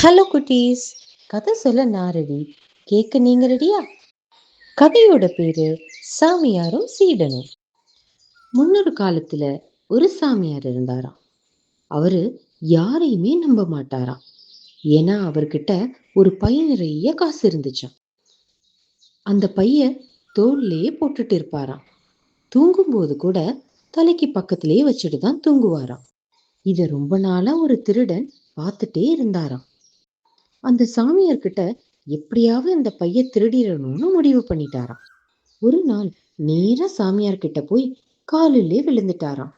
Hello குட்டீஸ். கதை சொல்ல நான் ரெடி. கேட்க நீங்க ரெடியா? கதையோட பேரு சாமியாரும் சீடனும். முன்னொரு காலத்துல ஒரு சாமியார் இருந்தாராம். அவரு யாரையுமே நம்ப மாட்டாராம். ஏன்னா அவர்கிட்ட ஒரு பை நிறைய காசு இருந்துச்சாம். அந்த பைய தோல்லையே போட்டுட்டு இருப்பாராம். தூங்கும்போது கூட தலைக்கு பக்கத்திலேயே வச்சுட்டு தான் தூங்குவாராம். இத ரொம்ப நாளா ஒரு திருடன் பார்த்துட்டே இருந்தாராம். அந்த சாமியார் கிட்ட எப்படியாவது அந்த பைய திருடிடணும்னு முடிவு பண்ணிட்டாராம். ஒரு நாள் நேரா சாமியார் கிட்ட போய் காலிலே விழுந்துட்டாராம்.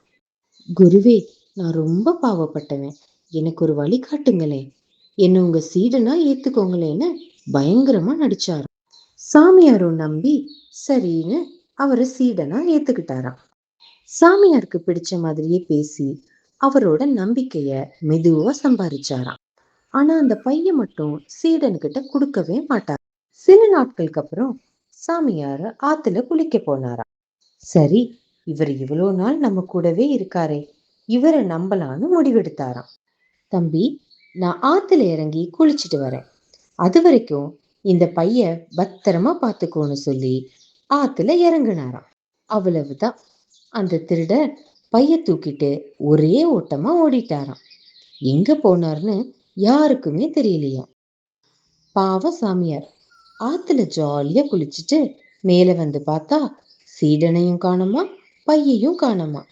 குருவே, நான் ரொம்ப பாவப்பட்டவன். எனக்கு ஒரு வழி காட்டுங்களேன். என்ன உங்க சீடனா ஏத்துக்கோங்களேன்னு பயங்கரமா நடிச்சாராம். சாமியாரும் நம்பி சரின்னு அவரை சீடனா ஏத்துக்கிட்டாராம். சாமியாருக்கு பிடிச்ச மாதிரியே பேசி அவரோட நம்பிக்கைய மெதுவா சம்பாரிச்சாராம். ஆனா அந்த பைய மட்டும் சீடன்கிட்ட கொடுக்கவே மாட்டார். சில நாட்களுக்கு அப்புறம் சாமியார் ஆத்துல குளிக்க போனாராம். சரி, இவர் இவ்வளோ நாள் நம்ம கூடவே இருக்காரே, இவரை நம்பலான்னு முடிவெடுத்தாராம். தம்பி, நான் ஆத்துல இறங்கி குளிச்சுட்டு வரேன். அது வரைக்கும் இந்த பைய பத்திரமா பார்த்துக்கோன்னு சொல்லி ஆத்துல இறங்குனாராம். அவ்வளவுதான். அந்த திருடர் பைய தூக்கிட்டு ஒரே ஓட்டமா ஓடிட்டாராம். எங்க போனார்னு யாருக்குமே தெரியலையா. பாவ சாமியார் ஆத்துல ஜாலியா குளிச்சுட்டு மேல வந்து பார்த்தா சீடனையும் காணுமா, பையையும் காணுமா.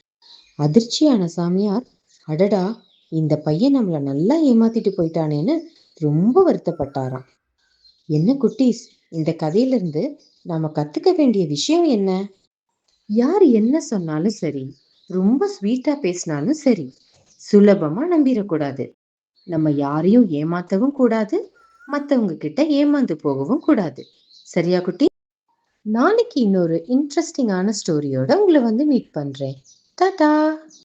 அதிர்ச்சியான சாமியார், அடடா, இந்த பையன் நம்மள நல்லா ஏமாத்திட்டு போயிட்டானேன்னு ரொம்ப வருத்தப்பட்டாராம். என்ன குட்டீஸ், இந்த கதையில இருந்து நாம கத்துக்க வேண்டிய விஷயம் என்ன? யார் என்ன சொன்னாலும் சரி, ரொம்ப ஸ்வீட்டா பேசினாலும் சரி, சுலபமா நம்பிடக்கூடாது. நம்ம யாரையும் ஏமாத்தவும் கூடாது, மத்தவங்க கிட்ட ஏமாந்து போகவும் கூடாது. சரியா குட்டி? நாளைக்கு இன்னொரு இன்ட்ரெஸ்டிங்கான ஸ்டோரியோட உங்களை வந்து மீட் பண்றேன். டாடா.